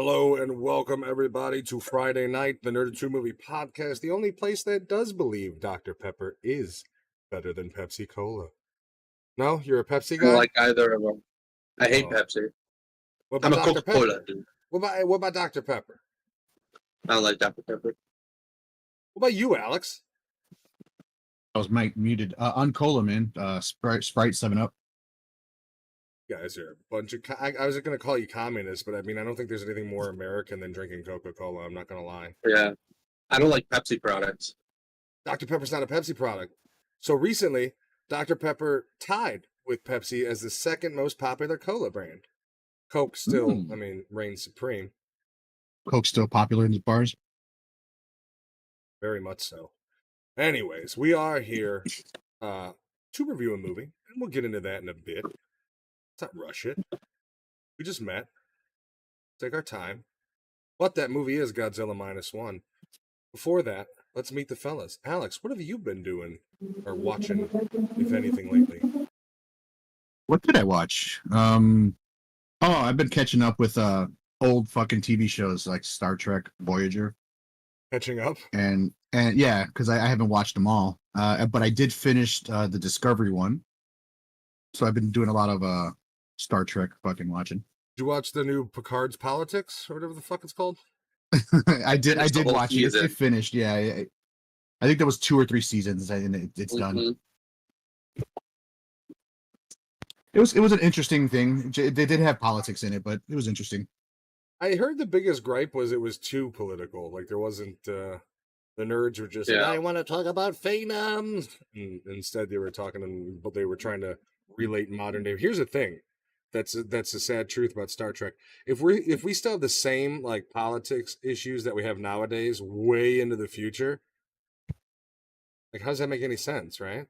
Hello and welcome everybody to Friday Night, the Nerded 2 Movie Podcast, the only place that does believe Dr. Pepper is better than Pepsi Cola. No, you're a Pepsi I don't guy? like either of them. I hate Oh. Pepsi. What I'm about a Dr. Coca-Cola Pepper? dude. What about Dr. Pepper? I don't like Dr. Pepper. What about you, Alex? I was muted. On cola, man. Sprite 7-Up. You guys are a bunch of... I was going to call you communists, but I mean, I don't think there's anything more American than drinking Coca-Cola. I'm not going to lie. Yeah. I don't like Pepsi products. Dr. Pepper's not a Pepsi product. So recently, Dr. Pepper tied with Pepsi as the second most popular cola brand. Coke still, reigns supreme. Coke's still popular in the bars. Very much so. Anyways, we are here to review a movie, and we'll get into that in a bit. Let's not rush it. We just met. Take our time. But that movie is Godzilla -1. Before that, let's meet the fellas. Alex, what have you been doing or watching, if anything, lately? What did I watch? I've been catching up with old fucking TV shows like Star Trek, Voyager. Catching up? And yeah, because I haven't watched them all. But I did finish the Discovery one. So I've been doing a lot of Star Trek fucking watching. Did you watch the new Picard's Politics, or whatever the fuck it's called? I did watch it. It finished, yeah. I think there was 2 or 3 seasons and it's done. It was an interesting thing. They did have politics in it, but it was interesting. I heard the biggest gripe was it was too political. Like there wasn't the nerds were just like, I want to talk about Phenom. Instead they were talking but they were trying to relate modern day. Here's the thing. That's the sad truth about Star Trek. If we still have the same like politics issues that we have nowadays way into the future, like how does that make any sense, right?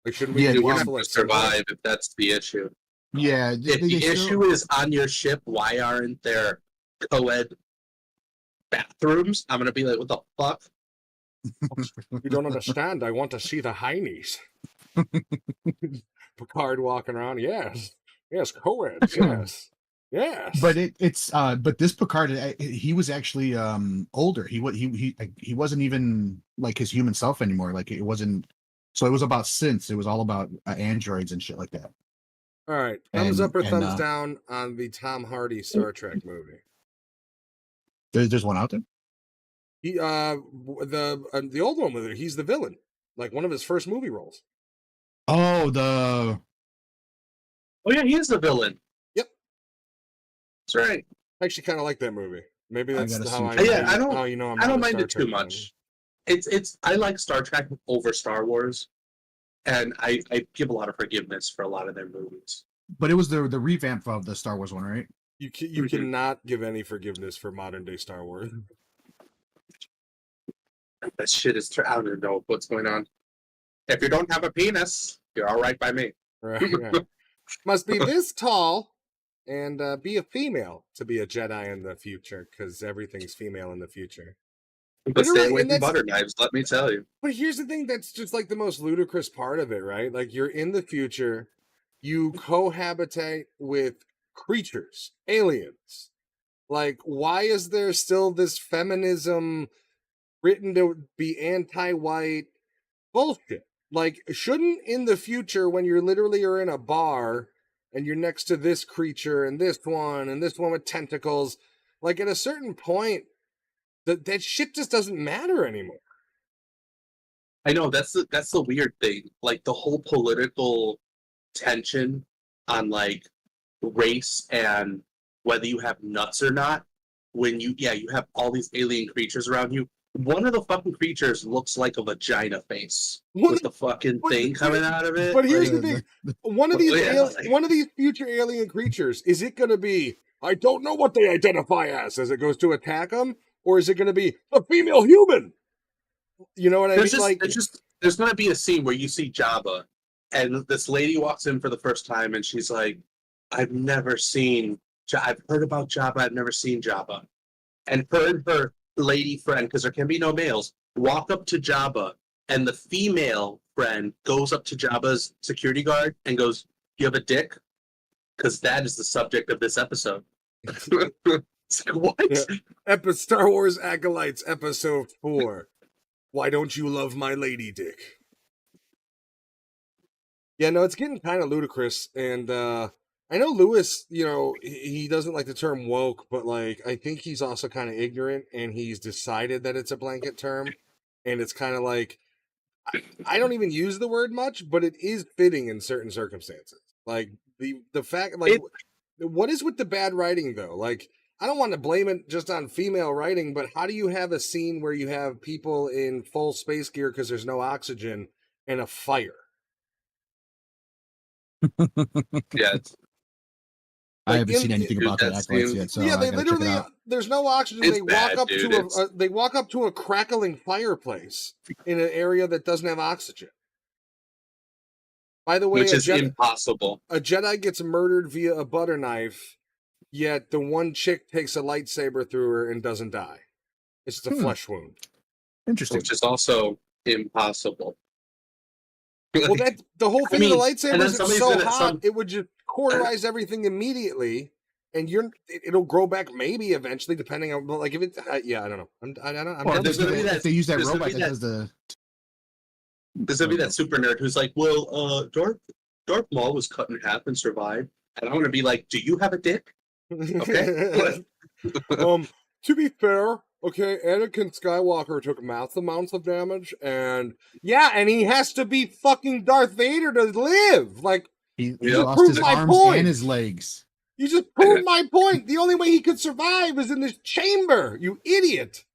Like shouldn't we be able to survive if that's the issue? Yeah. If the issue is on your ship, why aren't there co-ed bathrooms? I'm gonna be like, what the fuck? You don't understand. I want to see the heinies. Picard walking around. Yes, co-ed. Yes. But but this Picard, he was actually older. He wasn't even like his human self anymore. Like it wasn't. So it was about synths. It was all about androids and shit like that. All right, thumbs up or thumbs down on the Tom Hardy Star Trek movie. There's one out there. He the old one with it. He's the villain, like one of his first movie roles. Oh yeah, he is the villain. Yep, that's right. I actually kind of like that movie. Maybe that's how I. I don't. How you know I don't mind it too much. It's. I like Star Trek over Star Wars, and I give a lot of forgiveness for a lot of their movies. But it was the revamp of the Star Wars one, right? You cannot give any forgiveness for modern day Star Wars. That shit is. I don't even know what's going on. If you don't have a penis, you're all right by me. Right. Must be this tall and be a female to be a Jedi in the future, because everything's female in the future. But stay away from butter knives, let me tell you. But here's the thing that's just like the most ludicrous part of it, right? Like you're in the future, you cohabitate with creatures, aliens. Like, why is there still this feminism written to be anti-white bullshit? Like, shouldn't in the future, when you're literally are in a bar and you're next to this creature and this one with tentacles, like at a certain point, that shit just doesn't matter anymore. I know that's the weird thing. Like the whole political tension on like race and whether you have nuts or not. When you have all these alien creatures around you. One of the fucking creatures looks like a vagina face with the fucking thing coming out of it. But here's the thing: one of these future alien creatures, is it going to be? I don't know what they identify as it goes to attack them, or is it going to be a female human? You know what I mean? There's going to be a scene where you see Jabba, and this lady walks in for the first time, and she's like, "I've heard about Jabba. I've never seen Jabba," and her lady friend, because there can be no males, walk up to Jabba, and the female friend goes up to Jabba's security guard and goes, "You have a dick?" because that is the subject of this episode. It's like, what? Yeah. Star Wars Acolytes Episode 4. Why don't you love my lady dick? Yeah, no, it's getting kind of ludicrous, and I know Lewis, he doesn't like the term woke, but like I think he's also kind of ignorant, and he's decided that it's a blanket term, and it's kind of like I don't even use the word much, but it is fitting in certain circumstances. Like the fact, like, what is with the bad writing though? Like, I don't want to blame it just on female writing, but how do you have a scene where you have people in full space gear because there's no oxygen and a fire? Yeah, I haven't seen anything about that Acolytes yet, so yeah, I they gotta check it literally out. there's no oxygen. It's They bad, walk up dude. to they walk up to a crackling fireplace in an area that doesn't have oxygen. By the way, which is impossible. A Jedi gets murdered via a butter knife, yet the one chick takes a lightsaber through her and doesn't die. It's just a flesh wound. Interesting. Which is also impossible. Well, that the whole thing of the lightsabers is so hot, it would just cauterize everything immediately, and it'll grow back maybe eventually, depending on like if it. Yeah, I don't know. I'm Or done there's with gonna be that. if they use that robot that does the. There's gonna be that super nerd who's like, "Well, Darth Maul was cut in half and survived," and I want to be like, "Do you have a dick?" Okay. To be fair, okay, Anakin Skywalker took massive amounts of damage, and he has to be fucking Darth Vader to live. Like, he lost his arms and his legs. You just proved my point. The only way he could survive is in this chamber. You idiot.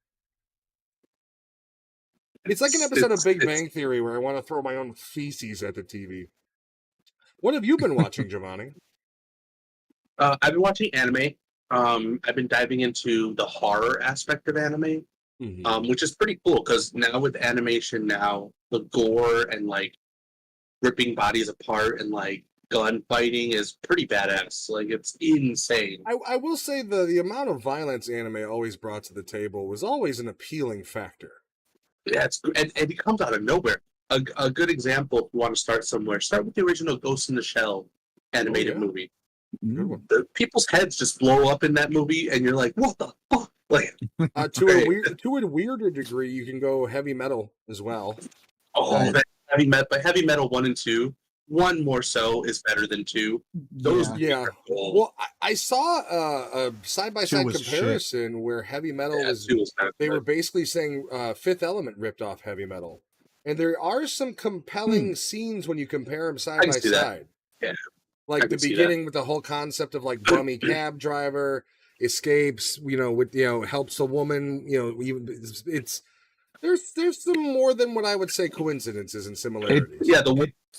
It's like an episode of Big Bang Theory where I want to throw my own feces at the TV. What have you been watching, Giovanni? I've been watching anime. I've been diving into the horror aspect of anime, which is pretty cool because now with animation, the gore and like ripping bodies apart and like gunfighting is pretty badass. Like it's insane. I will say the amount of violence anime always brought to the table was always an appealing factor. Yeah, and it comes out of nowhere. A good example, if you want to start somewhere, start with the original Ghost in the Shell animated movie. The people's heads just blow up in that movie, and you're like, "What the fuck?" Like, to a weirder degree, you can go heavy metal as well. Oh, heavy metal 1 and 2. 1 more so is better than 2. Those, cool. Well, I saw a side-by-side comparison where heavy metal they were basically saying Fifth Element ripped off heavy metal, and there are some compelling scenes when you compare them side by side. Yeah. Like the beginning with the whole concept of like bummy cab driver escapes, helps a woman, it's there's some more than what I would say coincidences and similarities.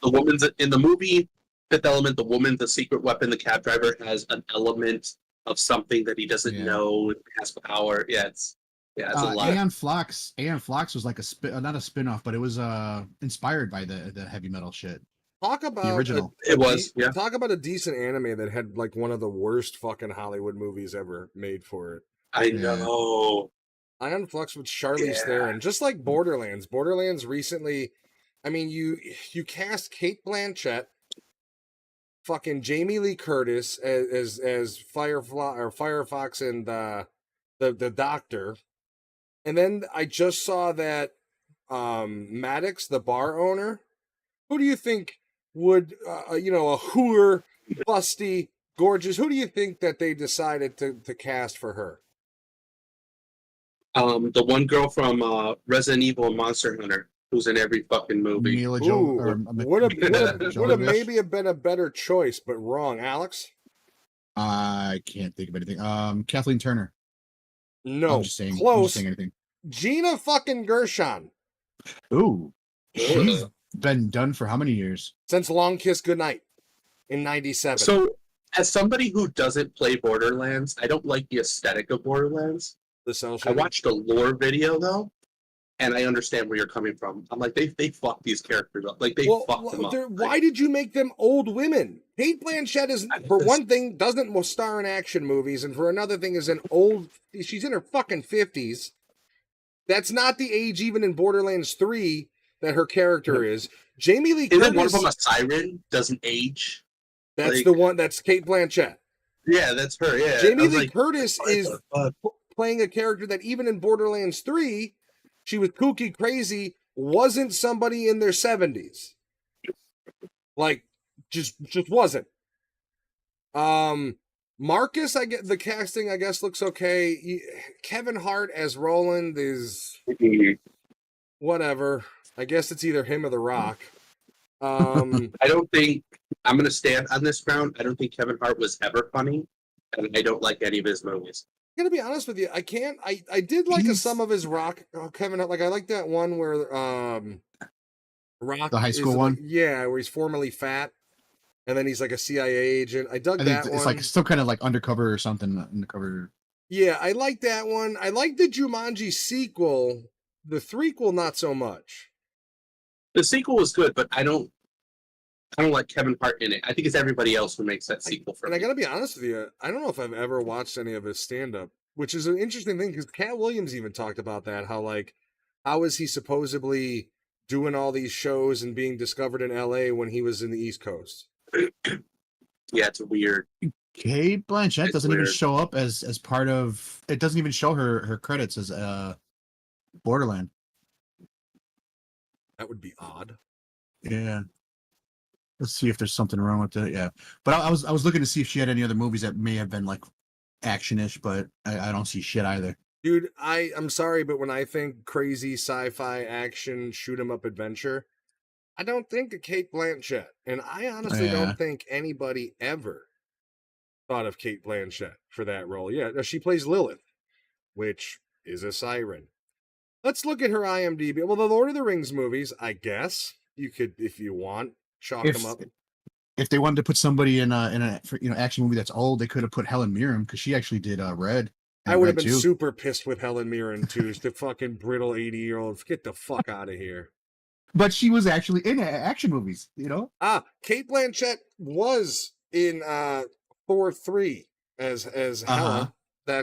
The woman's in the movie Fifth Element, the secret weapon, the cab driver has an element of something that he doesn't know, has power. It's a lot. Aeon Flux was like not a spin-off, but it was inspired by the heavy metal shit. Talk about the original. Talk about a decent anime that had like one of the worst fucking Hollywood movies ever made for it. I know. Aeon Flux with Charlize Theron, just like Borderlands. Borderlands recently, I mean, you cast Cate Blanchett, fucking Jamie Lee Curtis as Firefox and the doctor, and then I just saw that Maddox, the bar owner. Who do you think would a hooer, busty, gorgeous? Who do you think that they decided to cast for her? The one girl from Resident Evil and Monster Hunter, who's in every fucking movie. Would have maybe have been a better choice, but wrong. Alex? I can't think of anything. Kathleen Turner. No, I'm just saying, close. I'm just saying anything. Gina fucking Gershon. Ooh, she's been done for how many years? Since Long Kiss Goodnight in '97. So, as somebody who doesn't play Borderlands, I don't like the aesthetic of Borderlands. I watched a lore video though, and I understand where you're coming from. I'm like, they fucked these characters up. Like fucked them up. Why did you make them old women? Cate Blanchett is, for one thing, doesn't star in action movies, and for another thing, is an old. She's in her fucking 50s. That's not the age even in Borderlands 3 that her character is. Jamie Lee Curtis. Isn't one of them a siren? Doesn't age. That's Like, the one. That's Kate Blanchett. yeah, that's her. Yeah, I Jamie was Lee like, Curtis what is the fuck? playing a character that even in Borderlands 3, she was kooky crazy, wasn't somebody in their 70s. Like, just wasn't. Marcus, I get the casting, I guess, looks okay. Kevin Hart as Roland is whatever. I guess it's either him or The Rock. I don't think I'm gonna stand on this ground. I don't think Kevin Hart was ever funny, and I don't like any of his movies. I'm gonna be honest with you. I can't. I did like some of his Rock. Kevin Hart. Like I like that one where Rock The high is school like, one? yeah, where he's formerly fat, and then he's like a CIA agent. I dug I think that it's one. like some kind of like undercover or something. Undercover. Yeah, I like that one. I like the Jumanji sequel. The threequel, not so much. The sequel was good, but I don't like Kevin Hart in it. I think it's everybody else who makes that sequel for And me. I gotta be honest with you, I don't know if I've ever watched any of his stand-up, which is an interesting thing because Cat Williams even talked about that. How is he supposedly doing all these shows and being discovered in LA when he was in the East Coast? Yeah, it's weird. Kate Blanchett It's doesn't even weird. show up as part of. It doesn't even show her credits as Borderland. That would be odd. Yeah. Let's see if there's something wrong with it. Yeah, but I was looking to see if she had any other movies that may have been like actionish, but I don't see shit either. Dude, I'm sorry, but when I think crazy sci-fi action shoot 'em up adventure, I don't think of Kate Blanchett. And I honestly Yeah. don't think anybody ever thought of Kate Blanchett for that role. Yeah, she plays Lilith, which is a siren. Let's look at her IMDb. Well, the Lord of the Rings movies, I guess you could, if you want, chalk them up. If they wanted to put somebody in a action movie that's old, they could have put Helen Mirren because she actually did Red. I would have Red been 2. super pissed with Helen Mirren too. The fucking brittle 80-year-old. Get the fuck out of here. But she was actually in action movies, you know. Kate Blanchett was in Thor 3 as Hela.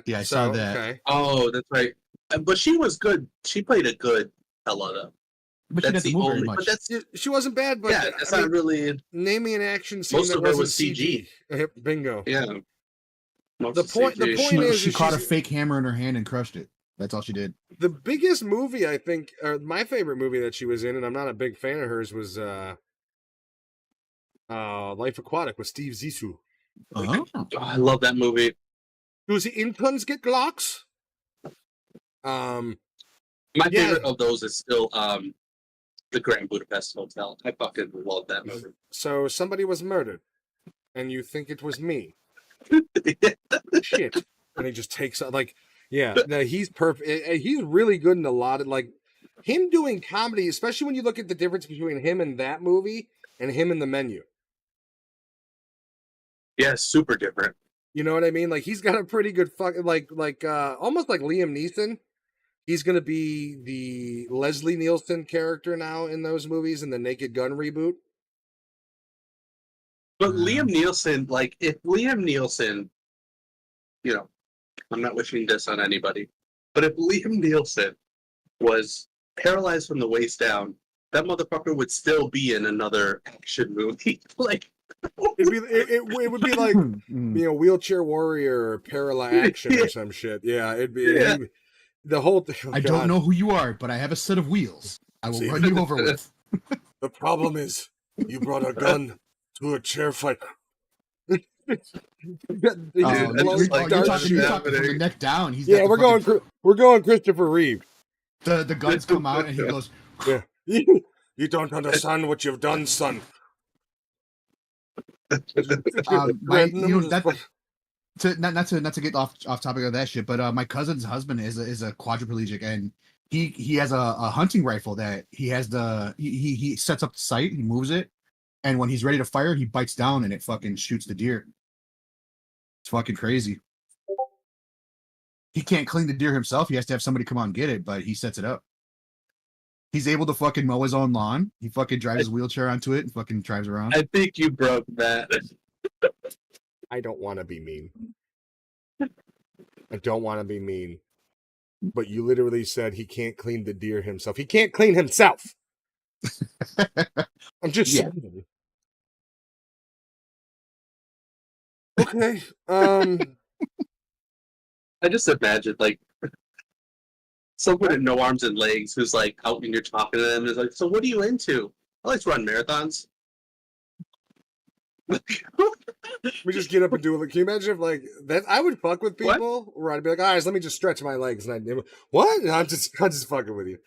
Yeah, I saw that. Okay. Oh, that's right. But she was good. She played a good Hela, though. But she That's doesn't the move very only. much. But that's She wasn't bad, but yeah. That's not really. name me an action scene Most that of it wasn't was CG. Yep, bingo. Yeah. The point is she caught a she's- fake hammer in her hand and crushed it. That's all she did. The biggest movie I think, or my favorite movie that she was in, and I'm not a big fan of hers, was Life Aquatic with Steve Zissou. Oh. Oh, I love that movie. Do the interns get Glocks? My Yeah. favorite of those is still the Grand Budapest Hotel. I fucking love that movie. So somebody was murdered, and you think it was me. Shit. And he just takes no, he's perfect. He's really good in a lot of him doing comedy, especially when you look at the difference between him in that movie and him in The Menu. Yeah, super different. You know what I mean? Like he's got a pretty good fucking almost like Liam Neeson. He's gonna be the Leslie Nielsen character now in those movies in the Naked Gun reboot. But Liam Neeson, if Liam Neeson, I'm not wishing this on anybody, but if Liam Neeson was paralyzed from the waist down, that motherfucker would still be in another action movie. It would be like Wheelchair Warrior or Parallax Action or some shit. Yeah, it'd be the whole thing. Oh, I don't know who you are, but I have a set of wheels. I will run you over with. The problem is you brought a gun to a chair fight. You're talking from the neck down. We're going Christopher Reeve. The guns come out and he goes. Yeah, you don't understand what you've done, son. Not to get off topic of that shit, but my cousin's husband is a quadriplegic, and he has a hunting rifle that he has he sets up the sight, he moves it, and when he's ready to fire, he bites down and it fucking shoots the deer. It's fucking crazy. He can't clean the deer himself. He has to have somebody come out and get it, but he sets it up. He's able to fucking mow his own lawn. He fucking drives his wheelchair onto it and fucking drives around. I think you broke that. I don't want to be mean. I don't want to be mean. But you literally said he can't clean the deer himself. He can't clean himself. I'm just saying. Okay. I just imagine like someone with no arms and legs who's like out and you're talking to them and is like, so what are you into? I like to run marathons. We just get up and do it. Can you imagine if like that? I would fuck with What? people where I'd be like, all right, let me just stretch my legs, and I'd what? And I'm just fucking with you.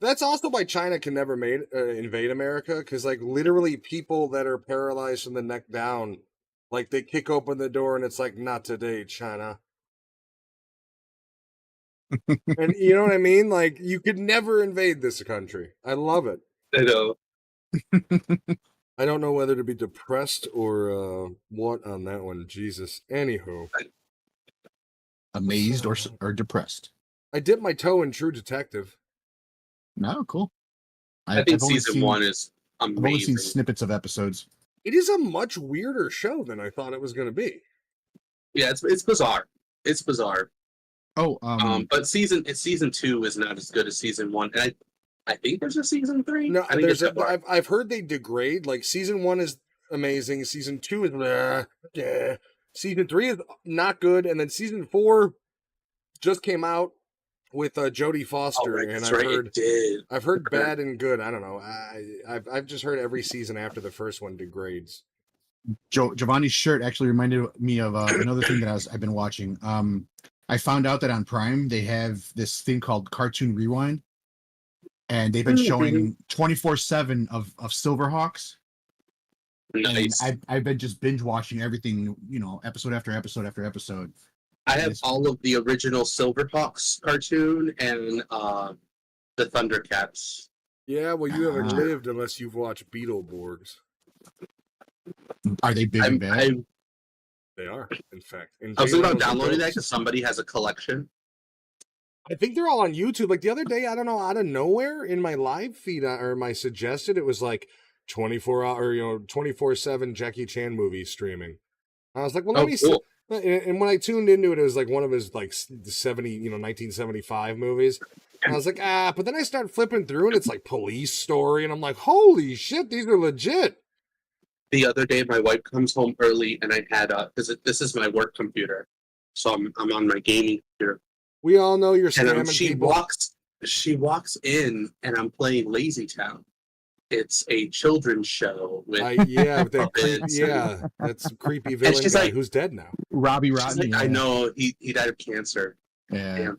That's also why China can never invade America, because like literally people that are paralyzed from the neck down, like they kick open the door and it's like, not today, China. And you know what I mean? Like you could never invade this country. I love it. I know. I don't know whether to be depressed or what on that one. Jesus. Anywho, Amazed or depressed. I dipped my toe in True Detective. No, cool. I think I've only season seen- 1 is I've only seen amazing. snippets of episodes. It is a much weirder show than I thought it was going to be. Yeah, it's bizarre. It's bizarre. Oh, But season 2 is not as good as season 1, and I think there's a season 3. No, I think there's it's that far. I've heard they degrade. Like season 1 is amazing. Season 2 is yeah. Season 3 is not good, and then season 4 just came out with Jodie Foster, right, and that's right, it did. I've heard Okay. bad and good. I don't know. I've just heard every season after the first one degrades. Giovanni's shirt actually reminded me of another thing that I've been watching. I found out that on Prime they have this thing called Cartoon Rewind, and they've been showing 24/7 of Silverhawks. Nice. And I've been just binge watching everything, episode after episode after episode. I have all of the original Silverhawks cartoon and the Thundercats. Yeah, well, you haven't Ah. lived unless you've watched Beetleborgs. Are they big and bad? They are, in fact. I was thinking about J-Lo's downloading that adults. because somebody has a collection. I think they're all on YouTube. Like the other day, I don't know, out of nowhere in my live feed or my suggested, it was like 24-hour, 24/7 Jackie Chan movies streaming. I was like, well, let me see. Cool. And when I tuned into it, it was like one of his like 1975 movies. And I was like, but then I start flipping through and it's like Police Story, and I'm like, holy shit, these are legit. The other day, my wife comes home early, and I had because this is my work computer, so I'm on my gaming computer. We all know you're And scamming people. she walks in, and I'm playing Lazy Town. It's a children's show with puppets. That's a creepy villain she's guy like- who's dead now. Robbie She's Rodney. like, I yeah. know he died of cancer. Yeah.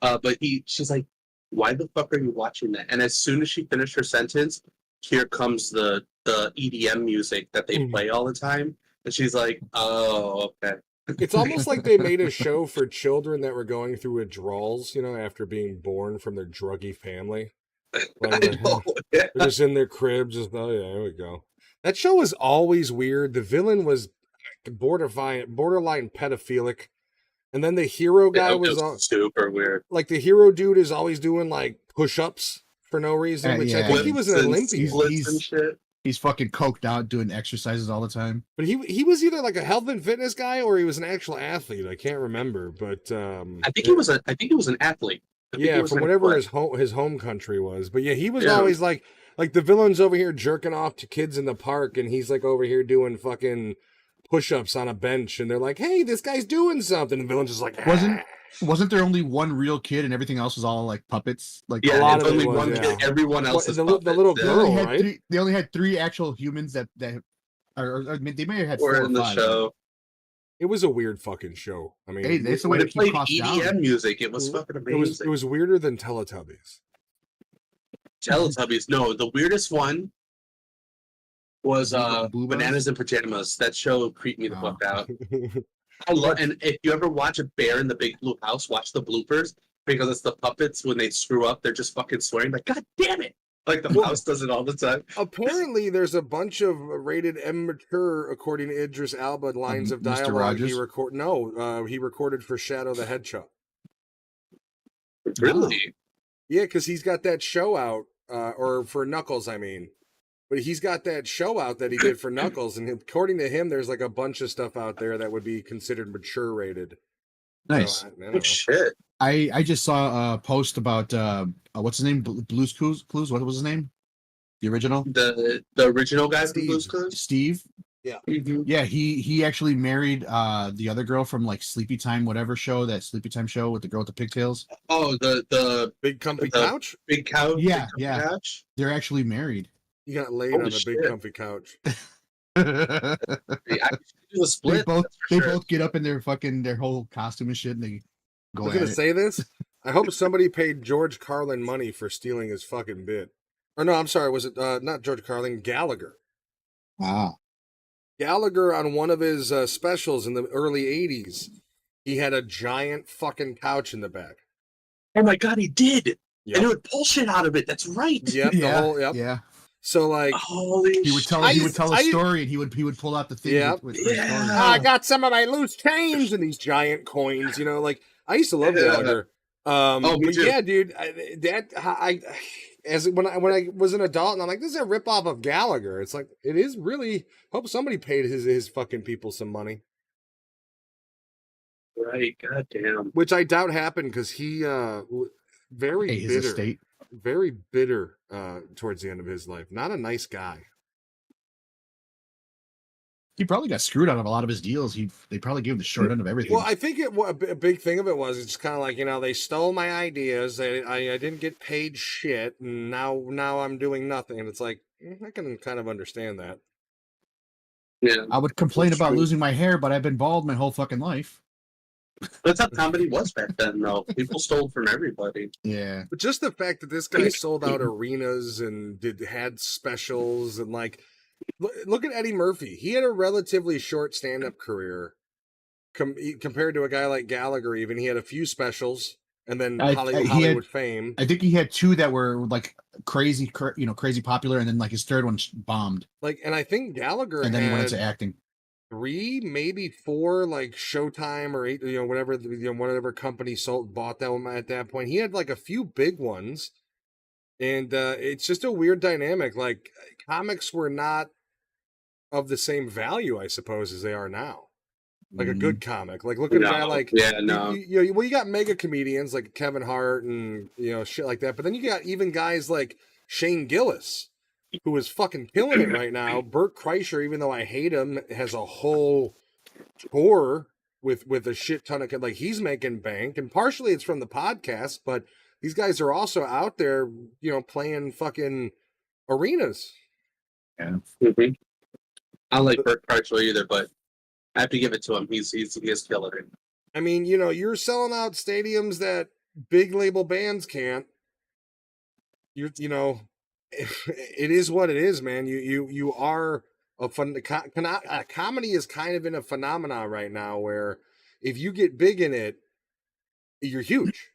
But she's like, why the fuck are you watching that? And as soon as she finished her sentence, here comes the EDM music that they play all the time. And she's like, oh, okay. It's almost like they made a show for children that were going through withdrawals, after being born from their druggy family. Like, I know. Yeah. they're just in their cribs, just here we go. That show was always weird. The villain was borderline pedophilic, and then the hero guy It was super weird. like the hero dude is always doing like push-ups for no reason, which I yeah. think he was an Flips and Olympian. splits and shit. He's fucking coked out doing exercises all the time. But he was either like a health and fitness guy or he was an actual athlete. I can't remember, but I think he was an athlete. I think he yeah, was from an whatever athlete. his home country was. But yeah, he was Yeah. always like the villain's over here jerking off to kids in the park, and he's like over here doing fucking push-ups on a bench, and they're like, "Hey, this guy's doing something." And the villain's just like, Wasn't there only one real kid and everything else was all like puppets? Like Yeah, A lot it's of it only was, one yeah. kid. Everyone else is the puppets. little they girl, only had right? three. They only had 3 actual humans that or they may have had 4 Or or in the 5. show. It was a weird fucking show. I mean, Hey, that's the When way they to keep played costs EDM down. music, it was fucking amazing. it was weirder than Teletubbies. Teletubbies. No, the weirdest one was Blue Buzz? Bananas in Pajamas. That show creeped me the Oh. fuck out. And if you ever watch a Bear in the Big Blue House, watch the bloopers because it's the puppets when they screw up, they're just fucking swearing like, God damn it! Like the mouse does it all the time. Apparently, there's a bunch of rated M mature, according to Idris Elba, lines of Mr. dialogue Rogers? he recorded for Shadow the Hedgehog. Really? Yeah, because he's got that show out, or for Knuckles, I mean. But he's got that show out that he did for Knuckles, and according to him, there's like a bunch of stuff out there that would be considered mature rated. Nice. So, I don't Oh, know. shit. I just saw a post about what's his name? Blue's Clues. What was his name? The original. The original guy from Steve. Blue's Clues? Steve. Mhm. Yeah, he actually married the other girl from like Sleepy Time, whatever show, that Sleepy Time show with the girl with the pigtails. Oh, the Big comfy the couch. big cow, big Yeah, comfy yeah. couch. They're actually married. You got laid Holy on the big shit. comfy couch. they I should do a split. both That's for they sure. both get up in their fucking their whole costume and shit, and they I go was at gonna it. say this. I hope somebody paid George Carlin money for stealing his fucking bit. Or no, I'm sorry. Was it not George Carlin? Gallagher. Ah, Gallagher on one of his specials in the early '80s. He had a giant fucking couch in the back. Oh my god, he did. Yep. And it would pull shit out of it. That's right. Yep. The yeah, whole. Yep. yeah. So like, Holy He would tell I he would used- tell a I used- story, and he would pull out the things Yeah. with the Yeah. story. I got some of my loose change and these giant coins. You know, like I used to love Yeah. Gallagher. Me But too. yeah, dude, when I was an adult and I'm like, this is a ripoff of Gallagher. It's like it is really. Hope somebody paid his fucking people some money, Right. God damn. which I doubt happened because he very Hey, his bitter, estate. very bitter towards the end of his life. Not a nice guy. He probably got screwed out of a lot of his deals. They probably gave him the short end of everything. Well, I think a big thing of it was it's kind of like, you know, they stole my ideas. I didn't get paid shit, and now I'm doing nothing. And it's like I can kind of understand that. Yeah. I would complain That's about true. losing my hair, but I've been bald my whole fucking life. That's how comedy was back then, though. People stole from everybody. Yeah. But just the fact that this guy sold out arenas and had specials and like, look at Eddie Murphy. He had a relatively short stand-up career compared to a guy like Gallagher. Even he had a few specials and then Hollywood fame. I think he had two that were like crazy popular, and then like his third one bombed. Like, and I think Gallagher And then he went had into acting. 3, maybe 4, like Showtime or 8, whatever company bought that one at that point. He had like a few big ones, and it's just a weird dynamic. Like comics were not of the same value, I suppose, as they are now. Like a good comic. Like look at a guy like you got mega comedians like Kevin Hart and shit like that, but then you got even guys like Shane Gillis, who is fucking killing it right now. Bert Kreischer, even though I hate him, has a whole tour with a shit ton of like he's making bank, and partially it's from the podcast, but these guys are also out there, playing fucking arenas. Yeah. Mm-hmm. I don't like Bert Kreischer either, but I have to give it to him. He is killing it. I mean, you're selling out stadiums that big label bands can't. It is what it is, man. You are comedy is kind of in a phenomenon right now where if you get big in it, you're huge.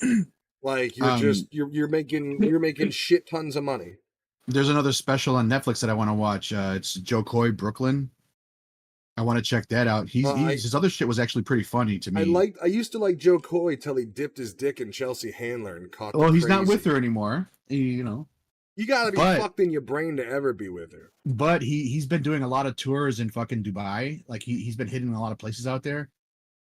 Like you're making shit tons of money. There's another special on Netflix that I want to watch. It's Joe Coy, Brooklyn. I want to check that out. His other shit was actually pretty funny to me. I used to like Joe Coy till he dipped his dick in Chelsea Handler and caught. Well, he's not with her anymore. You gotta be fucked in your brain to ever be with her. But he's been doing a lot of tours in fucking Dubai. Like he's been hitting a lot of places out there.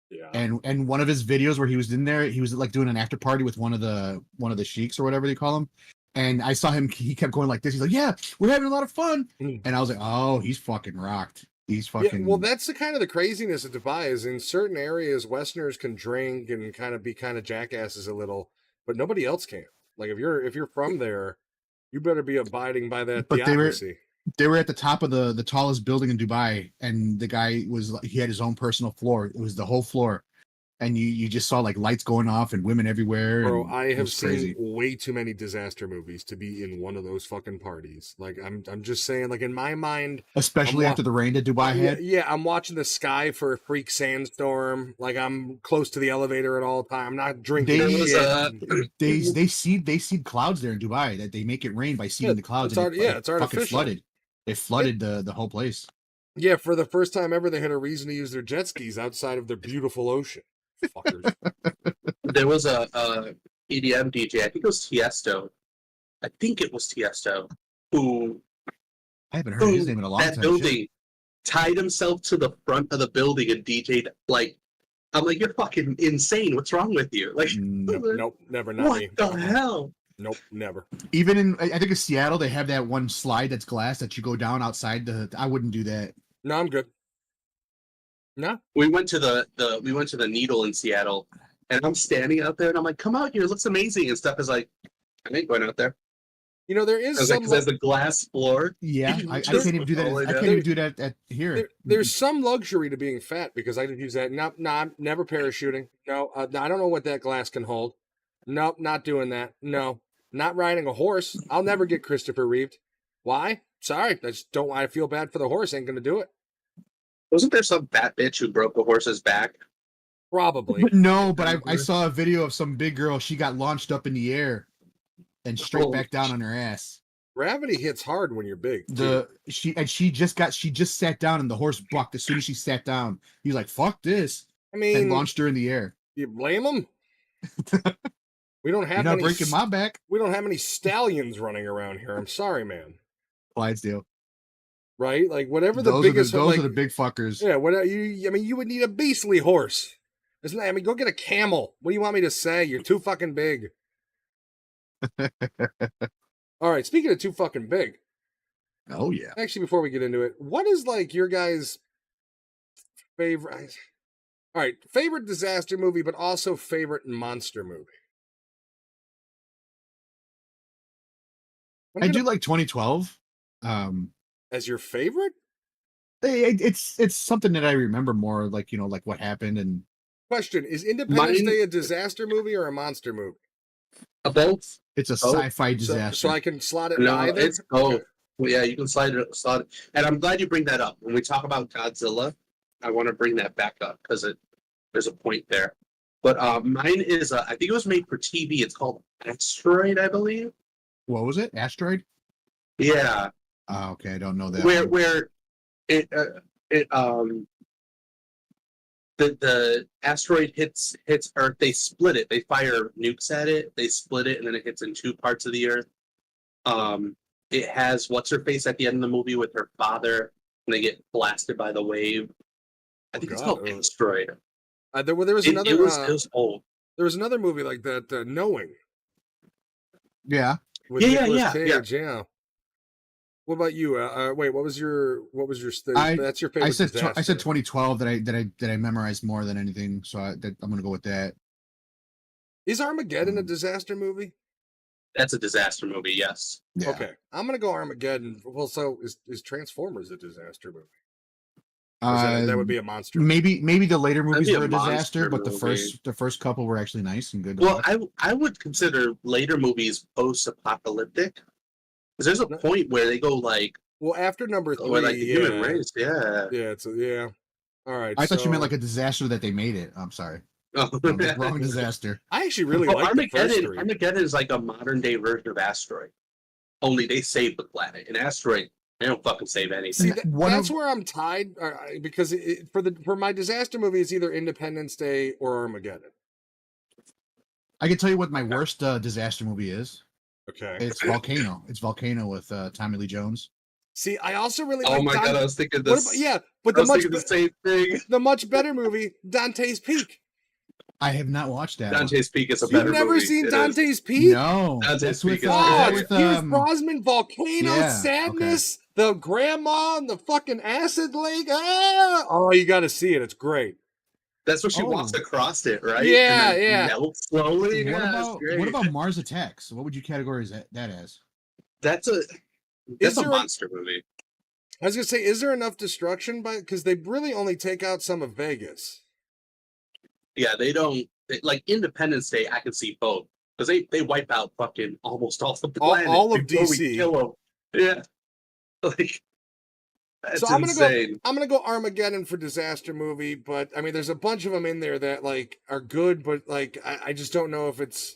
Yeah. And one of his videos where he was in there, he was like doing an after party with one of the sheiks or whatever they call him. And I saw him. He kept going like this. He's like, "Yeah, we're having a lot of fun." And I was like, "Oh, he's fucking rocked. He's fucking." Yeah, well, that's the kind of the craziness of Dubai is in certain areas, Westerners can drink and kind of be kind of jackasses a little, but nobody else can. Like if you're from there, you better be abiding by that theocracy. They were at the top of the tallest building in Dubai, and the guy he had his own personal floor. It was the whole floor. And you just saw like lights going off and women everywhere. Bro, I have seen way too many disaster movies to be in one of those fucking parties. Like I'm just saying, like in my mind, especially after the rain that Dubai had. Yeah, I'm watching the sky for a freak sandstorm. Like I'm close to the elevator at all time. I'm not drinking. They seed clouds there in Dubai that they make it rain by seeding the clouds. It's artificial. Flooded. It flooded the whole place. Yeah, for the first time ever, they had a reason to use their jet skis outside of their beautiful ocean. Fuckers. There was a EDM DJ, I think it was Tiesto. Who I haven't heard his name in a long time. That building tied himself to the front of the building and DJ'd like. I'm like, you're fucking insane. What's wrong with you? Like, nope, never. Not what me. the hell? Nope, never. Even I think in Seattle, they have that one slide that's glass that you go down outside I wouldn't do that. No, I'm good. No, We went to the Needle in Seattle, and I'm standing out there, and I'm like, "Come out here, it looks amazing." And Steph is like, "I ain't going out there." there is I was like, some. "Because there's the glass floor." Yeah, I Just can't even do that. rolling I down. can't even do that at here. There's some luxury to being fat because I could use that. No, no, I'm never parachuting. No, no, I don't know what that glass can hold. Nope, not doing that. No, not riding a horse. I'll never get Christopher Reeved. Why? Sorry, I just don't. I feel bad for the horse. Ain't gonna do it. Wasn't there some fat bitch who broke a horse's back? Probably. No, but I saw a video of some big girl. She got launched up in the air and straight Oh, back down on her ass. Gravity hits hard when you're big. Too. She just sat down and the horse bucked as soon as she sat down. He was like, "Fuck this," I and mean, launched her in the air. you blame him? We don't You're have not many. breaking my back, We don't have many stallions running around here. I'm sorry, man. Clydesdale. Right? Like whatever the Those biggest. are like, the big fuckers. Yeah. What you? I mean, you would need a beastly horse. Isn't that? I mean, go get a camel. What do you want me to say? You're too fucking big. All right. Speaking of too fucking big. Oh yeah. Actually, before we get into it, what is like your guys' favorite? All right, favorite disaster movie, but also favorite monster movie. I do like 2012. As your favorite? It's something that I remember more, like like what happened and. Question: is Independence Mine- Day a disaster movie or a monster movie? Both. It's a Oh, sci-fi disaster. So I can slot it in No, either. it's both. Well, yeah, you can slide it. And I'm glad you bring that up. When we talk about Godzilla, I want to bring that back up because there's a point there. But mine is, I think it was made for TV. It's called Asteroid, I believe. What was it? Asteroid? Yeah, Oh, okay, I don't know that. where one. where it the asteroid hits Earth. They split it. They fire nukes at it. They split it, and then it hits in two parts of the Earth. It has what's her face at the end of the movie with her father, and they get blasted by the wave. I think it's called Asteroid. There was another. It was old. There was another movie like that, Knowing. Yeah. With Yeah, Nicolas yeah. Cage, yeah. What about you? Wait, what was your? That's your favorite I said disaster. I said 2012 that I memorized more than anything, so I'm gonna go with that. Is Armageddon a disaster movie? That's a disaster movie. Yes. Yeah. Okay, I'm gonna go Armageddon. Well, so is Transformers a disaster movie? Or that would be a monster. Maybe the later movies be a were a disaster, monster but movie. the first couple were actually nice and good. to Well, watch. I would consider later movies post-apocalyptic because there's a point where they go like, Well, after number 3, or like the yeah, human race. Yeah. yeah, yeah. All right. I thought you meant like a disaster that they made it. I'm sorry. Oh. No, wrong disaster. I actually really Well, like the first Armageddon. 3. Armageddon is like a modern day version of Asteroid. Only they save the planet. In Asteroid, they don't fucking save anything. See, that's where I'm tied because for my disaster movie, it's either Independence Day or Armageddon. I can tell you what my worst disaster movie is. Okay. It's Volcano. It's Volcano with Tommy Lee Jones. See, I also really Oh like my god, I was thinking What this. about, yeah, but I was thinking the same thing. the much better movie, Dante's Peak. I have not watched that. Dante's Peak is a You've better never movie. seen It is. Dante's Peak? No. Dante's That's Peak with, is Oh, great. it's Pierce Brosnan, Volcano, yeah, Sadness, the grandma, and the fucking acid lake. Ah! Oh, you got to see it. It's great. That's what she Oh. walks across it, right? Yeah, and then yeah. melts slowly. What about Mars Attacks? What would you categorize that as? That's a there a- monster movie. I was gonna say, is there enough destruction because they really only take out some of Vegas? Yeah, they don't like Independence Day. I can see both because they wipe out fucking almost all of the planet. All of before DC. We kill them. Yeah, like that's So I'm insane. gonna go Armageddon for disaster movie, but I mean, there's a bunch of them in there that like are good, but like I just don't know if it's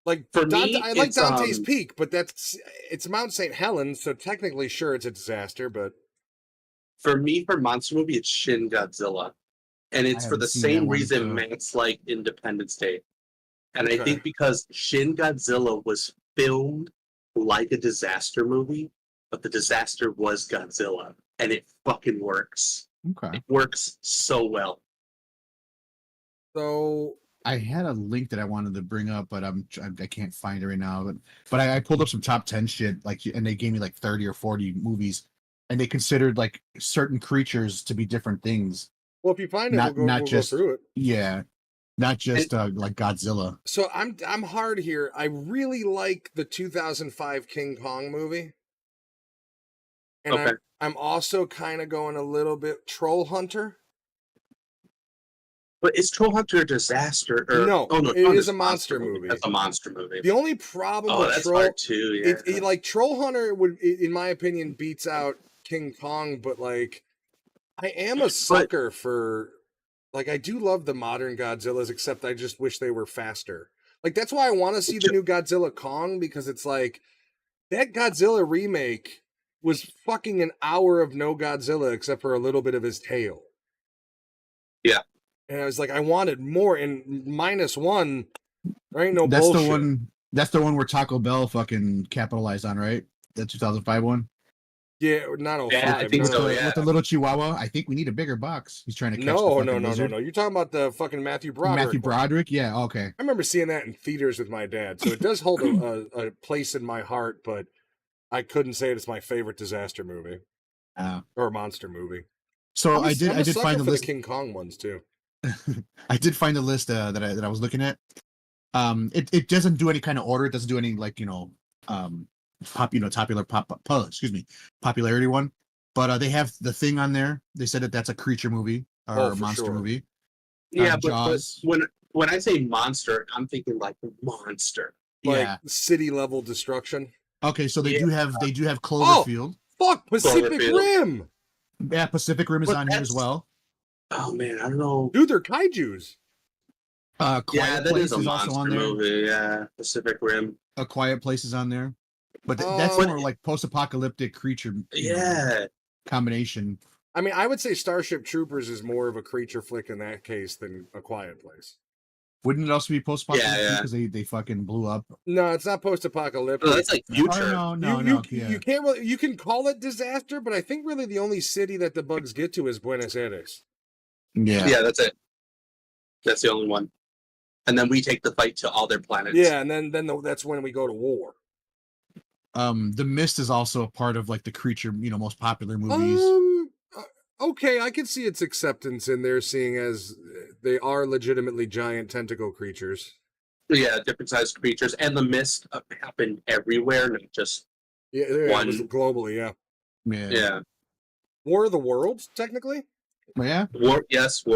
like For me, I like it's, Dante's Peak, but it's Mount St. Helens, so technically, sure, it's a disaster, but For me, for monster movie, it's Shin Godzilla, and it's I for the haven't seen that same one, reason so- Matt's like Independence Day, and I Okay. think because Shin Godzilla was filmed like a disaster movie, but the disaster was Godzilla, and it fucking works. Okay. It works so well. so I had a link that I wanted to bring up, but I can't find it right now. But I pulled up some top 10 shit, like, and they gave me like 30 or 40 movies and they considered like certain creatures to be different things. Well, if you find it, Not we'll go just through it. yeah, not just like Godzilla. So I'm hard here. I really like the 2005 King Kong movie, and Okay. I'm also kind of going a little bit Troll Hunter. But is Troll Hunter a disaster? Or No, oh no, it is a monster movie. That's a monster movie. The only problem Oh, with that's Troll, hard too. Yeah. like Troll Hunter would, in my opinion, beats out King Kong. But like, I am a sucker for, like, I do love the modern Godzillas, except I just wish they were faster. Like that's why I want to see the new Godzilla Kong, because it's like that Godzilla remake was fucking an hour of no Godzilla except for a little bit of his tail. Yeah. And I was like, I wanted more. And -1, there ain't no That's bullshit. the one. That's the one where Taco Bell fucking capitalized on, right? The 2005 one. Yeah, not 05. Yeah, I think no, so, no, yeah. With the little Chihuahua. I think we need a bigger box. He's trying to catch the No, fucking no, no, lizard. no. You're talking about the fucking Matthew Broderick. Matthew one. Broderick. Yeah. Okay. I remember seeing that in theaters with my dad, so it does hold a place in my heart. But I couldn't say it's my favorite disaster movie or monster movie. So I'm a I did sucker find the for list. the King Kong ones too. I did find the list that I was looking at. It doesn't do any kind of order. It doesn't do any like popularity one. But they have The Thing on there. They said that that's a creature movie or a monster movie. Yeah, but Jaws. when I say monster, I'm thinking like monster. Like Yeah. city level destruction. Okay, so they do have Oh! Cloverfield. Fuck, Pacific Cloverfield. Rim. Yeah, Pacific Rim is But on here as that's- well. Oh man, I don't know. Dude, they're kaijus. Quiet Yeah, that Place is a is also on monster there. movie. Yeah, Pacific Rim. A Quiet Place is on there. But that's But more like post-apocalyptic creature Yeah, combination. I mean, I would say Starship Troopers is more of a creature flick in that case than A Quiet Place. Wouldn't it also be post-apocalyptic Yeah. because they fucking blew up? No, it's not post-apocalyptic. no, that's like Oh, future. no. You can't really, you can call it disaster, but I think really the only city that the bugs get to is Buenos Aires. Yeah. Yeah, that's it. That's the only one. And then we take the fight to all their planets. Yeah, and then that's when we go to war. The Mist is also a part of like the creature, most popular movies. Okay, I can see its acceptance in there, seeing as they are legitimately giant tentacle creatures. Yeah, different sized creatures, and the mist happened everywhere, not just Yeah, it One. was globally, yeah. yeah. War of the Worlds, technically, But yeah. War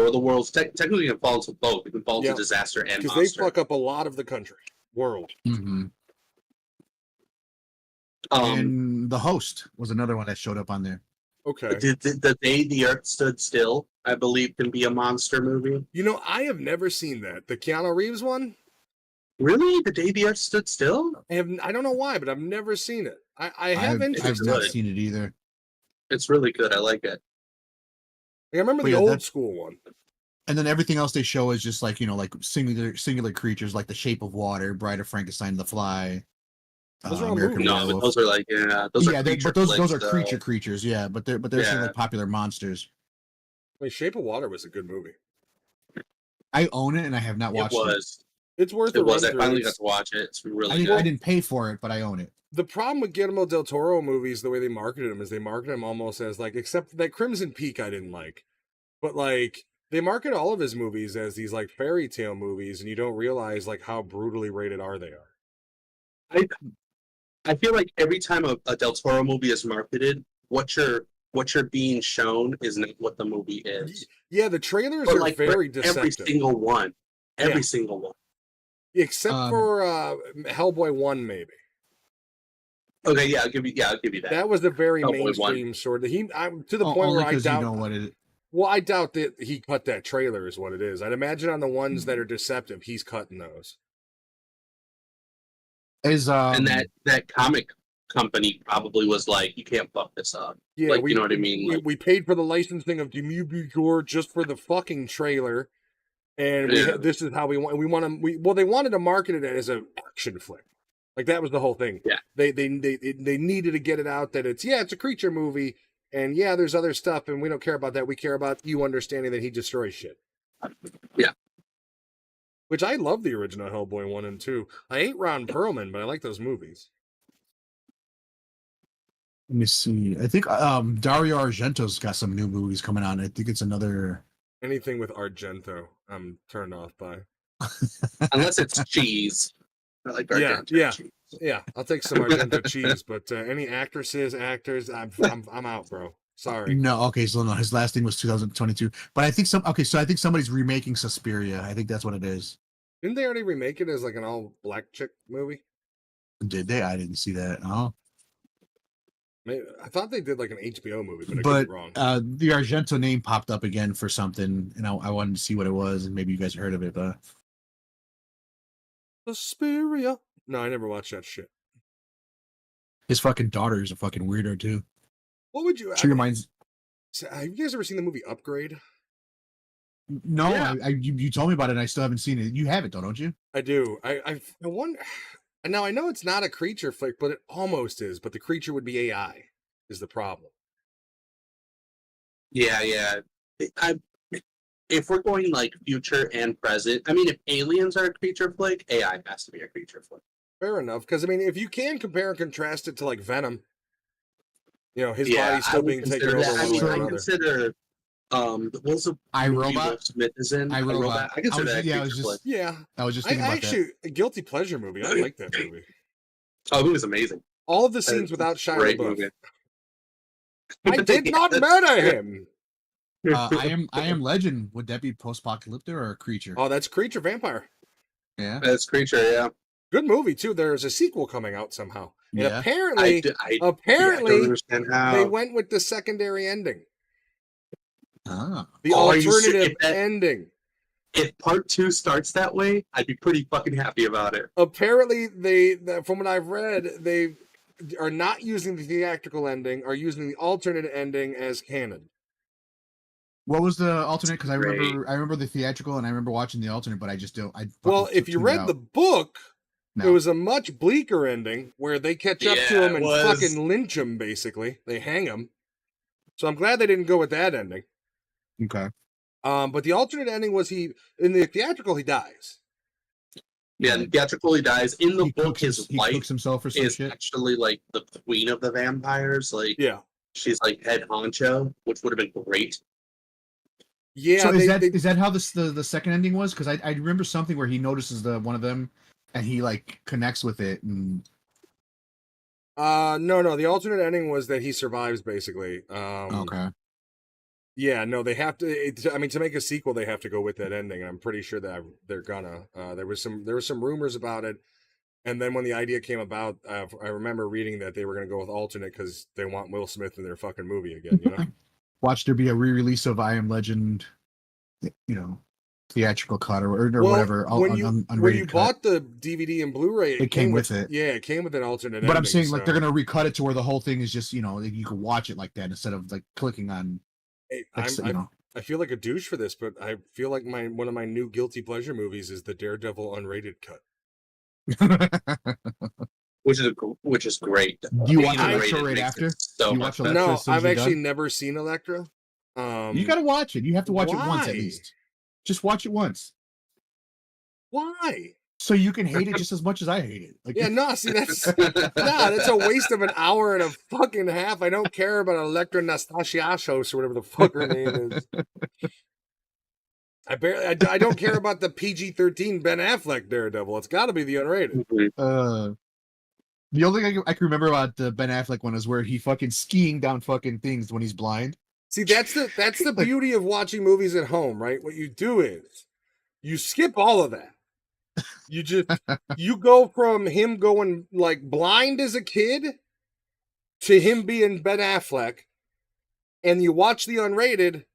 of the Worlds. Technically, it can fall into both. It can fall into Yeah. disaster and because they monster. fuck up a lot of the country, world. Mm-hmm. Um, And The Host was another one that showed up on there. Okay. the Day the Earth Stood Still, I believe, can be a monster movie. You know, I have never seen that. The Keanu Reeves one? Really, The Day the Earth Stood Still? I don't know why, but I've never seen it. I have I've interest. not good. seen it either. It's really good. I like it. I remember But the yeah, old that's- school one. And then everything else they show is just like like singular creatures, like The Shape of Water, Bride of Frankenstein, The Fly, Those are all American movies. No, but Werewolf. those are like those are creature but those flicks, are though. creatures, yeah. But they're saying Yeah. like popular monsters. I mean, Shape of Water was a good movie. I own it and I have not It watched it. was. It's worth It a was. run I through. finally got It's- to watch it. It's I really didn't, I good. didn't pay for it, but I own it. The problem with Guillermo del Toro movies, the way they marketed them, is they market them almost as like, except that Crimson Peak I didn't like, but like they market all of his movies as these like fairy tale movies, and you don't realize like how brutally rated R they are. I feel like every time a Del Toro movie is marketed, what you're being shown is not what the movie is. Yeah, the trailers But are like very for every deceptive, single one, every Yeah. single one. except for Hellboy 1, maybe. Okay, yeah, I'll give you that. That was the very Hellboy 1. mainstream sort of. I'm to the point Only where I because doubt. you know what it. Well, I doubt that he cut that trailer is what it is. I'd imagine on the ones that are deceptive, he's cutting those. Is And that comic company probably was like, you can't fuck this up. Yeah, Like, you know what I mean? Like, we paid for the licensing of Demube Gore just for the fucking trailer, and Yeah. this is how we want. We want to. Well, they wanted to market it as an action flick. Like that was the whole thing. Yeah. They needed to get it out that it's a creature movie, and yeah, there's other stuff, and we don't care about that. We care about you understanding that he destroys shit. Yeah. Which I love the original Hellboy 1 and 2. I hate Ron Perlman, but I like those movies. Let me see. I think Dario Argento's got some new movies coming out. I think it's another. Anything with Argento, I'm turned off by. Unless it's cheese. I like Yeah, Argento yeah. cheese. Yeah, I'll take some Argento cheese, but any actresses, actors, I'm out, bro. Sorry. No, okay, so no, his last thing was 2022. But I think so I think somebody's remaking Suspiria. I think that's what it is. Didn't they already remake it as like an all black chick movie? Did they? I didn't see that. Oh. Maybe, I thought they did like an HBO movie, but I could But be wrong. the Argento name popped up again for something, and I wanted to see what it was, and maybe you guys heard of it, but Suspiria. No, I never watched that shit. his fucking daughter is a fucking weirdo too. What would you? She reminds. Have you guys ever seen the movie Upgrade? No, Yeah. you told me about it, and I still haven't seen it. You have it though, don't you? I do. I wonder. And now I know it's not a creature flick, but it almost is. But the creature would be AI. Is the problem? Yeah. If we're going like future and present, I mean, if aliens are a creature flick, AI has to be a creature flick. Fair enough. Because I mean, if you can compare and contrast it to like Venom, you know, his Yeah, body's I still would being taken consider over that. I one mean, way or I another. consider what's the I, movie Robot? Will Smith is in? I, Robot. I consider that a I was creature just flick. Yeah, I was just I thinking about actually a guilty pleasure movie. I like that movie. Oh, it was amazing. All of the That scenes is without a Shia great LaBeouf. movie. I did Yeah, not that's murder true. him. that. I am Legend. Would that be post-apocalyptic or a creature? Oh, that's Creature Vampire. Yeah, That's creature, yeah. Good movie too. There's a sequel coming out somehow, and yeah. apparently, I apparently, don't understand how. they went with the secondary ending, Ah, the Oh, are you alternative if that- ending. If part 2 starts that way, I'd be pretty fucking happy about it. Apparently, from what I've read, they are not using the theatrical ending, are using the alternate ending as canon. what was the alternate? Because I Great. remember the theatrical, and I remember watching the alternate, but I just don't. Well, if you read the book, No. it was a much bleaker ending where they catch up to Yeah, him it and was. fucking lynch him. Basically, they hang him. So I'm glad they didn't go with that ending. Okay. But the alternate ending was in the theatrical he dies. Yeah, and theatrical he dies. In the book, his he wife cooks himself or some is shit. actually like the queen of the vampires. Like, Yeah, she's like head honcho, which would have been great. yeah. So is that how the second ending was? Because I remember something where he notices one of them, and he like connects with it, and No. The alternate ending was that he survives. Basically. okay. Yeah, no, they have to. I mean, to make a sequel, they have to go with that ending. I'm pretty sure that they're gonna. There were some rumors about it, and then when the idea came about, I remember reading that they were gonna go with alternate because they want Will Smith in their fucking movie again. You know. Watch there be a re-release of I Am Legend, theatrical cut or Well, whatever. when you Unrated cut. bought the DVD and Blu-ray, It came with it. Yeah, it came with an alternate. But I'm ending, saying like they're so- gonna recut it to where the whole thing is just you can watch it like that instead of like clicking on. Hey, Like, I feel like a douche for this, but I feel like one of my new guilty pleasure movies is the Daredevil unrated cut. Which is great. Do you watch Being Electra unrated right makes after? it So You much watch better. Electra No, as soon as I've you're actually done? never seen Electra. You gotta watch it. You have to watch it once at why? least. Just watch it once, Why? so you can hate it just as much as I hate it. Like, Yeah, no, see, that's a waste of an hour and a fucking half. I don't care about Electra Nastasiashos or whatever the fuck her name is. I don't care about the PG-13 Ben Affleck Daredevil. It's got to be the unrated. The only thing I can remember about the Ben Affleck one is where he fucking skiing down fucking things when he's blind. See, that's the beauty of watching movies at home, right? What you do is you skip all of that. You go from him going like blind as a kid to him being Ben Affleck, and you watch the unrated.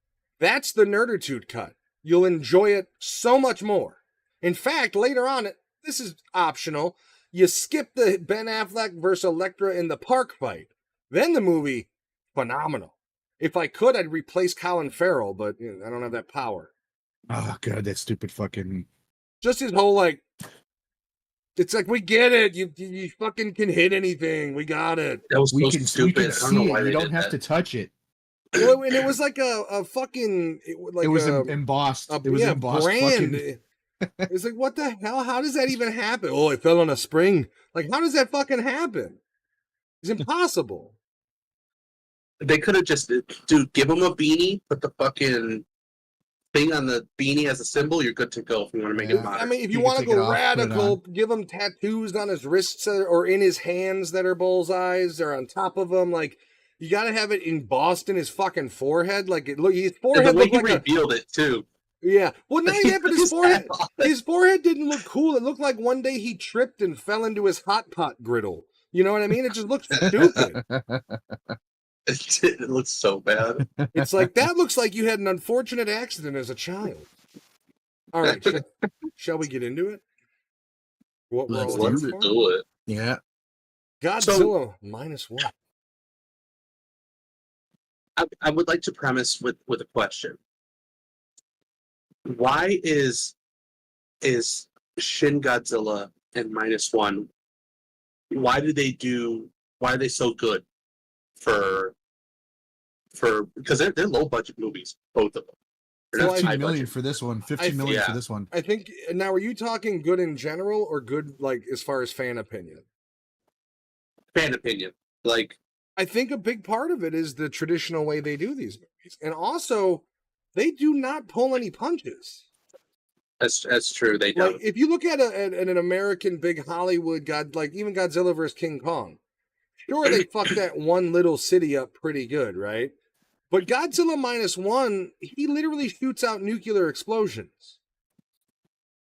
That's the nerditude cut. You'll enjoy it so much more. In fact, later on, this is optional. You skip the Ben Affleck versus Elektra in the park fight. Then the movie, phenomenal. If I could, I'd replace Colin Farrell, but I don't have that power. Oh god, that stupid fucking. Just his whole it's like we get it. You fucking can hit anything. We got it. That was We so can stupid. I don't see know it. why You they don't did have that. to touch it. Well, and it was like a fucking It was embossed. It was embossed. brand. Fucking... It's like, what the hell? How does that even happen? Oh, it fell on a spring. Like, how does that fucking happen? It's impossible. They could have just, dude, give him a beanie, put the fucking thing on the beanie as a symbol. You're good to go if you want to make it Yeah. modern. I mean, if You you can want to take it go off, put it radical, give him tattoos on his wrists or in his hands that are bullseyes or on top of him. Like, you got to have it embossed in his fucking forehead. Like, his And the forehead way looked he like a. revealed it too. Yeah. Well, not only that, but his His forehead. hat on. His forehead didn't look cool. It looked like one day he tripped and fell into his hot pot griddle. You know what I mean? It just looked stupid. It looks so bad. It's like, that looks like you had an unfortunate accident as a child. All right. Shall we get into it? What we're Let's all Let's here for? do it. Yeah. Godzilla -1. I would like to premise with a question. Why is Shin Godzilla and -1? Why are they so good for because they're low budget movies, both of them. They're not 15 high million budget. for this one. 15 million yeah. for this one. I think now, are you talking good in general or good like as far as fan opinion? Fan opinion. Like, I think a big part of it is the traditional way they do these movies, and also they do not pull any punches. that's true. They Like don't. if you look at an American big Hollywood like even Godzilla vs King Kong, sure they fucked that one little city up pretty good, right? But Godzilla -1, he literally shoots out nuclear explosions.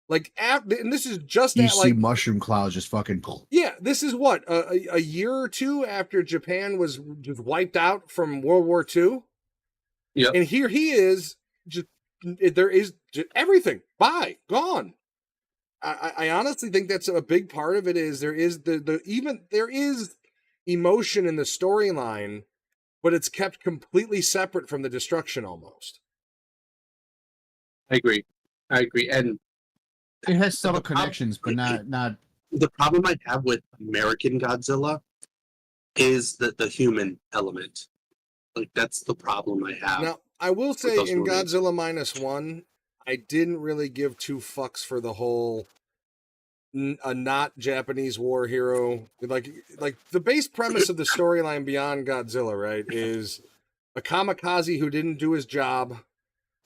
Like, and this is just You at see like mushroom clouds just fucking. yeah, this is what a year or two after Japan was just wiped out from World War II. Yep. And here he is, just there is just everything gone. I honestly think that's a big part of it. Is there is there is emotion in the storyline, but it's kept completely separate from the destruction almost. I agree. And It has subtle The prob- connections, but not. the problem I have with American Godzilla is the human element. Like, that's the problem I have. Now, I will say those in movies. Godzilla -1, I didn't really give two fucks for the whole a not Japanese war hero. Like the base premise of the storyline beyond Godzilla, right, is a kamikaze who didn't do his job,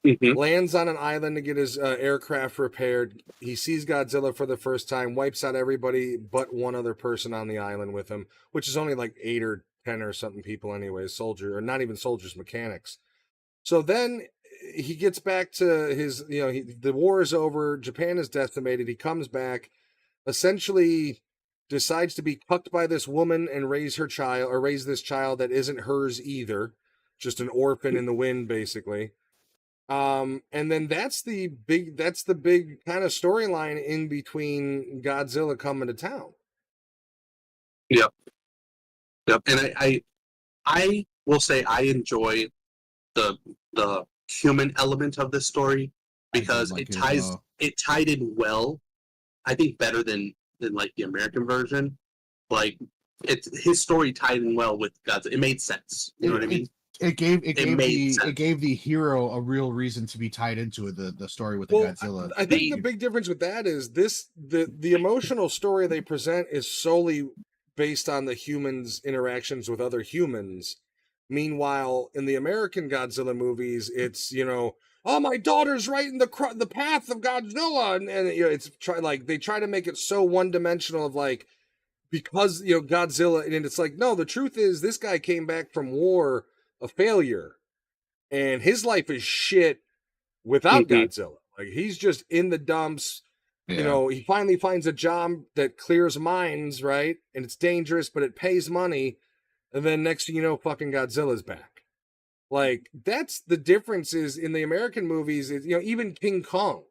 Mhm. lands on an island to get his aircraft repaired. He sees Godzilla for the first time, wipes out everybody but one other person on the island with him, which is only like 8 or 10 or something people anyway, soldier, or not even soldiers, mechanics. So then he gets back to his, the war is over, Japan is decimated, he comes back, essentially decides to be cucked by this woman and raise her child, or raise this child that isn't hers either, just an orphan in the wind, basically. And then that's the big kind of storyline in between Godzilla coming to town. Yep. And I will say I enjoy the human element of this story because like it it as ties well. it tied in well. I think better than like the American version. Like, his story tied in well with Godzilla. It made sense. You know what I mean? It gave made sense. it gave the hero a real reason to be tied into it. The story with the Godzilla. I think the big difference with that is the emotional story they present is solely based on the humans' interactions with other humans. Meanwhile, in the American Godzilla movies, it's oh, my daughter's right in the path of Godzilla, and it's they try to make it so one dimensional of like, because Godzilla, and it's like, no, the truth is this guy came back from war a failure, and his life is shit without Godzilla. Like, he's just in the dumps. Yeah. He finally finds a job that clears mines, right? And it's dangerous, but it pays money. And then next thing you know, fucking Godzilla's back. Like, that's the difference is in the American movies, is, even King Kong.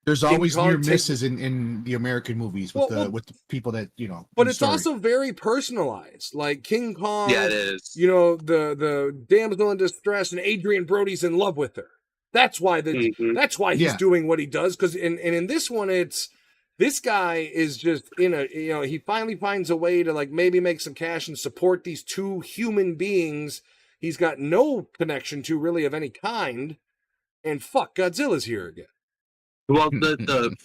There's King always Kong near takes- misses in the American movies with with the people that But in the it's story. also very personalized. Like King Kong, Yeah, it is. The damsel in distress, and Adrian Brody's in love with her. That's why that's why he's Yeah. doing what he does. Because in this one, it's this guy is just he finally finds a way to like maybe make some cash and support these two human beings he's got no connection to really of any kind. And fuck, Godzilla's here again. Well, the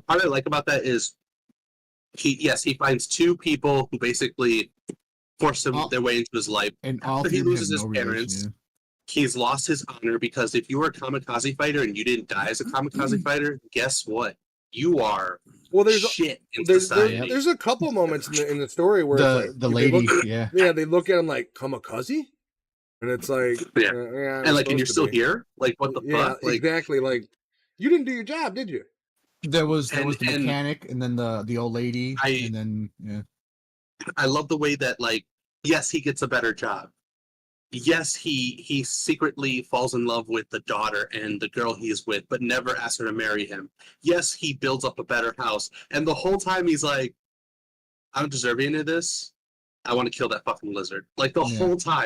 part I like about that is he finds two people who basically forced All- their way into his life. And all After three he of them loses have his no parents, relation. he's lost his honor because if you were a kamikaze fighter and you didn't die as a kamikaze fighter, guess what? You are Well, there's shit in there's society. there's a couple moments in the story where The it's like the they lady, look, yeah. yeah, they look at him like kamikaze, and it's like Yeah. yeah, And like, and you're supposed to still be. here? Like, what the Yeah, fuck? Like, exactly. Like you didn't do your job, did you? There was the and mechanic, and then the old lady, I and then yeah. I love the way that, like, yes, he gets a better job. Yes, he secretly falls in love with the daughter and the girl he's with, but never asks her to marry him. Yes, he builds up a better house, and the whole time he's like, "I don't deserve any of this. I want to kill that fucking lizard." Like the Yeah. whole time.